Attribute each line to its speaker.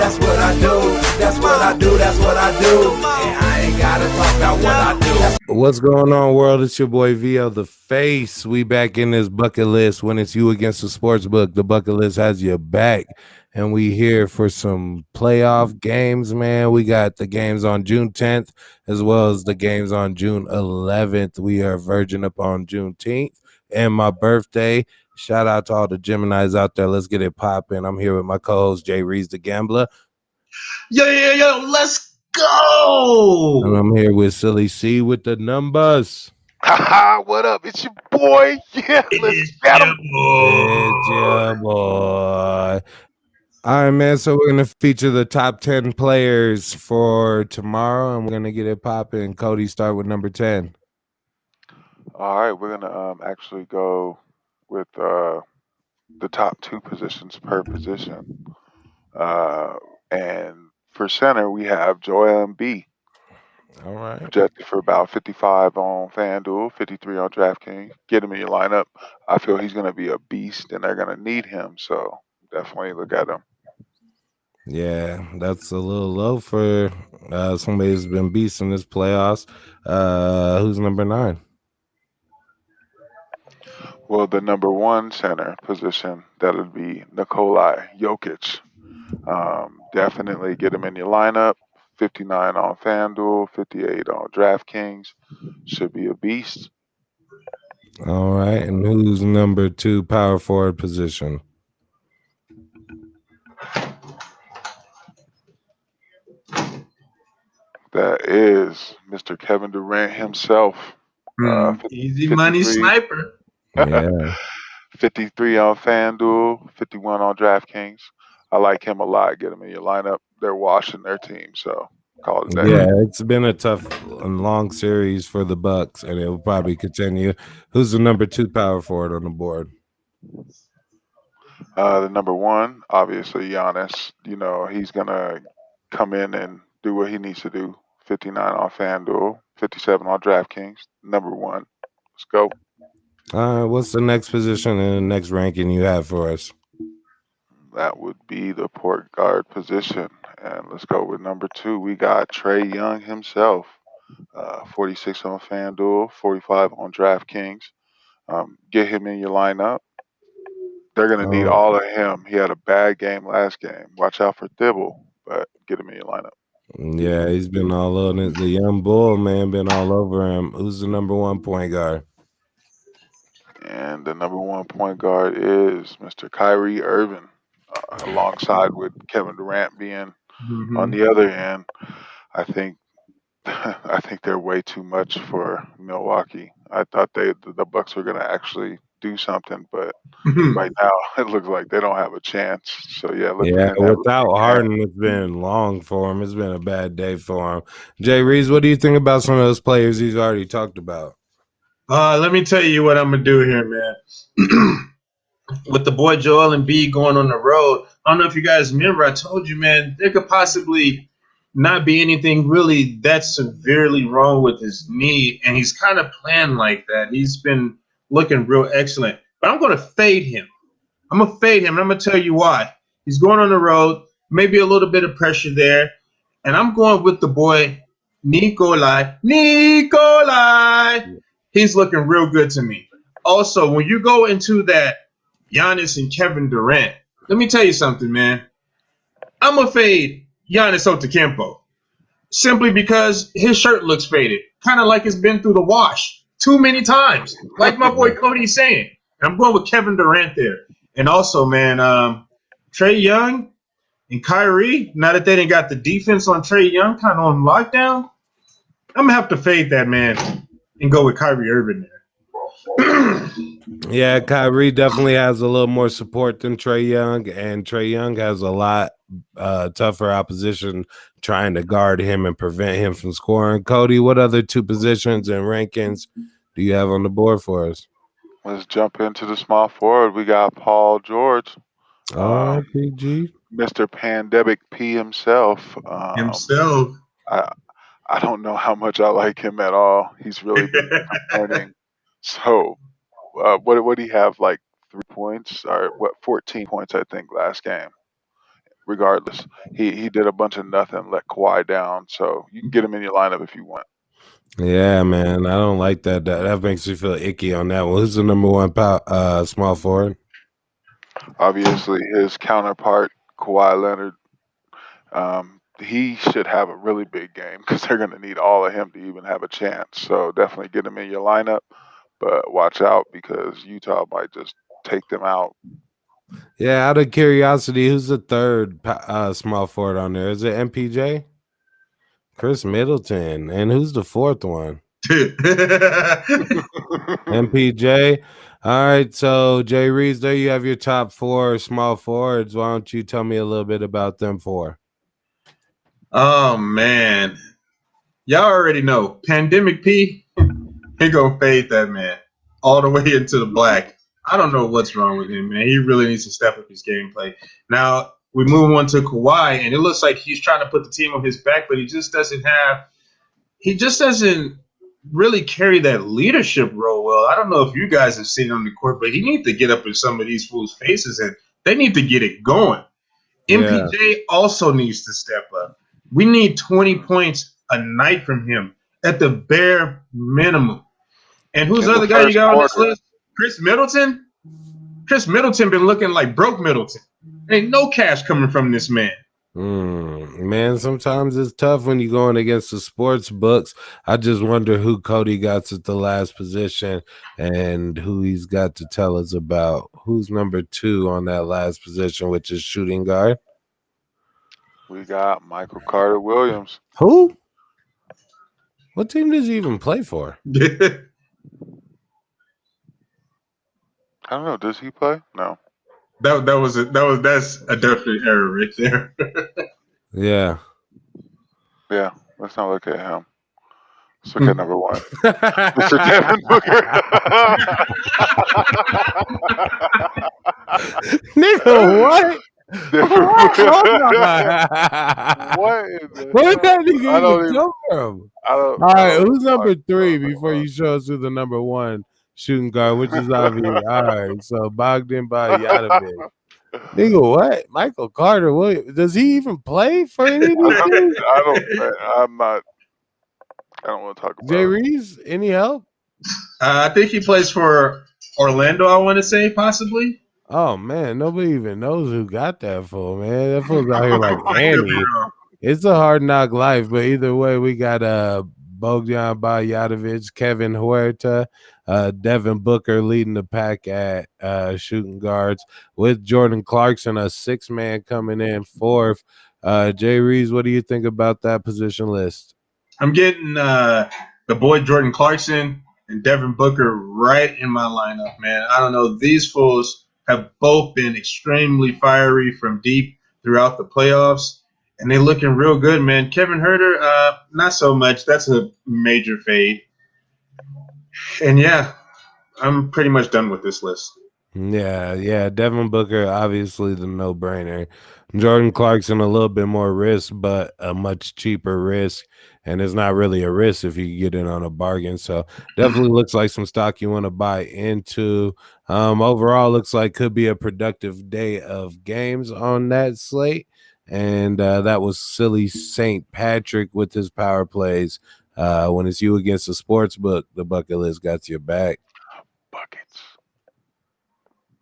Speaker 1: That's what I do. That's what I do. That's what I do. And I ain't gotta talk about what I do.
Speaker 2: What's going on, world? It's your boy VL the Face. We back in this bucket list. When it's you against the sports book, the bucket list has your back. And we here for some playoff games, man. We got the games on June 10th as well as the games on June 11th. We are verging up on Juneteenth and my birthday. Shout out to all the Geminis out there. Let's get it popping. I'm here with my co-host Jay Reeves the Gambler.
Speaker 3: Yo, let's go.
Speaker 2: And I'm here with Silly C with the numbers.
Speaker 4: Haha, what up? It's your boy. Yeah, let's get him.
Speaker 2: It's your boy. All right, man. So we're gonna feature the top 10 players for tomorrow, and we're gonna get it popping. Cody, start with number 10.
Speaker 4: All right, we're gonna actually go with the top two positions per position. And for center, we have Joel Embiid,
Speaker 2: All right.
Speaker 4: projected for about 55 on FanDuel, 53 on DraftKings. Get him in your lineup. I feel he's gonna be a beast, and they're gonna need him. So definitely look at him.
Speaker 2: Yeah, that's a little low for somebody who's been beast in this playoffs. Who's number 9?
Speaker 4: Well, the number one center position, that'll be Nikola Jokic. Definitely get him in your lineup. 59 on FanDuel, 58 on DraftKings. Should be a beast.
Speaker 2: All right, and who's number 2 power forward position?
Speaker 4: That is Mr. Kevin Durant himself.
Speaker 3: Easy money
Speaker 4: 53.
Speaker 3: sniper.
Speaker 2: Yeah.
Speaker 4: 53 on FanDuel, 51 on DraftKings. I like him a lot. Get him in your lineup. They're washing their team, so call it a day.
Speaker 2: Yeah, it's been a tough and long series for the Bucks, and it will probably continue. Who's the number 2 power forward on the board?
Speaker 4: The number one, obviously, Giannis. You know, he's going to come in and do what he needs to do. 59 on FanDuel, 57 on DraftKings. Number one. Let's go.
Speaker 2: What's the next position and the next ranking you have for us?
Speaker 4: That would be the port guard position. And let's go with number 2. We got Trey Young himself. 46 on FanDuel, 45 on DraftKings. Get him in your lineup. They're going to need all of him. He had a bad game last game. Watch out for Dibble, but get him in your lineup.
Speaker 2: Yeah, he's been all over it. The young bull, man, been all over him. Who's the number 1 point guard?
Speaker 4: And the number 1 point guard is Mr. Kyrie Irving, alongside with Kevin Durant being on the other end. I think they're way too much for Milwaukee. I thought the Bucks were going to actually do something, but right now it looks like they don't have a chance. So yeah,
Speaker 2: without Harden, it's been long for him. It's been a bad day for him. Jay Reeves, what do you think about some of those players he's already talked about?
Speaker 3: Let me tell you what I'm gonna do here, man. With the boy Joel Embiid going on the road, I don't know if you guys remember, I told you, man, there could possibly not be anything really that severely wrong with his knee, and he's kind of playing like that. He's been looking real excellent, but I'm going to fade him. I'm going to fade him, and I'm going to tell you why. He's going on the road, maybe a little bit of pressure there, and I'm going with the boy Nikolai. He's looking real good to me. Also, when you go into that Giannis and Kevin Durant, let me tell you something, man. I'm going to fade Giannis Antetokounmpo simply because his shirt looks faded, kind of like it's been through the wash too many times, like my boy Cody's saying. I'm going with Kevin Durant there. And also, man, Trey Young and Kyrie, now that they didn't got the defense on Trey Young kind of on lockdown, I'm going to have to fade that, man, and go with Kyrie Irving there.
Speaker 2: Yeah, Kyrie definitely has a little more support than Trey Young, and Trey Young has a lot tougher opposition trying to guard him and prevent him from scoring. Cody, what other 2 positions and rankings do you have on the board for us?
Speaker 4: Let's jump into the small forward. We got Paul George.
Speaker 2: PG.
Speaker 4: Mr. Pandemic P himself. I don't know how much I like him at all. He's really been disappointing. So, what did he have, like 3 points or 14 points, I think, last game? regardless. He did a bunch of nothing, let Kawhi down. So you can get him in your lineup if you want.
Speaker 2: Yeah, man. I don't like that. That makes me feel icky on that one. Who's the number one small forward?
Speaker 4: Obviously, his counterpart, Kawhi Leonard, he should have a really big game because they're going to need all of him to even have a chance. So definitely get him in your lineup, but watch out because Utah might just take them out.
Speaker 2: Yeah, out of curiosity, who's the third small forward on there? Is it MPJ? Chris Middleton. And who's the fourth one? MPJ. All right, so Jay Reeves, there you have your top 4 small forwards. Why don't you tell me a little bit about them 4?
Speaker 3: Oh man, y'all already know. Pandemic P, he gonna fade that man all the way into the black. I don't know what's wrong with him, man. He really needs to step up his gameplay. Now we move on to Kawhi, and it looks like he's trying to put the team on his back, but he just doesn't really carry that leadership role well. I don't know if you guys have seen him on the court, but he needs to get up in some of these fools' faces, and they need to get it going.
Speaker 2: Yeah.
Speaker 3: MPJ also needs to step up. We need 20 points a night from him at the bare minimum. And who's the other guy you got on this list? Chris Middleton? Chris Middleton been looking like broke Middleton. Ain't no cash coming from this man.
Speaker 2: Man, sometimes it's tough when you're going against the sports books. I just wonder who Cody got at the last position and who he's got to tell us about. Who's number 2 on that last position, which is shooting guard?
Speaker 4: We got Michael Carter Williams.
Speaker 2: Who? What team does he even play for?
Speaker 4: I don't know. Does he play? No.
Speaker 3: That's a definite error right there.
Speaker 2: Yeah.
Speaker 4: Yeah. Let's not look at him. Let's look at number 1. Mr. Devin Booker.
Speaker 2: Nigga, what? Where did that nigga even come from? All right, who's number 3 before you show us who the number 1 shooting guard, which is obvious. All right, so Bogdan Bogdanovic. Nigga, what? Michael Carter Williams. Does he even play for any of these teams?
Speaker 4: I don't want to talk about
Speaker 2: Jay
Speaker 4: it.
Speaker 2: Reeves, any help?
Speaker 3: I think he plays for Orlando, I want to say, possibly.
Speaker 2: Oh, man, nobody even knows who got that fool, man. That fool's out here like Andy. It's a hard knock life, but either way, we got Bogdan Bogdanovic, Kevin Huerta, Devin Booker leading the pack at shooting guards with Jordan Clarkson, a 6-man coming in 4th. Jay Reeves, what do you think about that position list?
Speaker 3: I'm getting the boy Jordan Clarkson and Devin Booker right in my lineup, man. I don't know. These fools have both been extremely fiery from deep throughout the playoffs, and they're looking real good, man. Kevin Huerter, not so much. That's a major fade. And, yeah, I'm pretty much done with this list.
Speaker 2: Yeah. Devin Booker, obviously the no-brainer. Jordan Clarkson, a little bit more risk, but a much cheaper risk. And it's not really a risk if you get in on a bargain. So definitely looks like some stock you want to buy into. Overall, looks like could be a productive day of games on that slate. And that was Silly St. Patrick with his power plays. When it's you against the sports book, the bucket list got your back.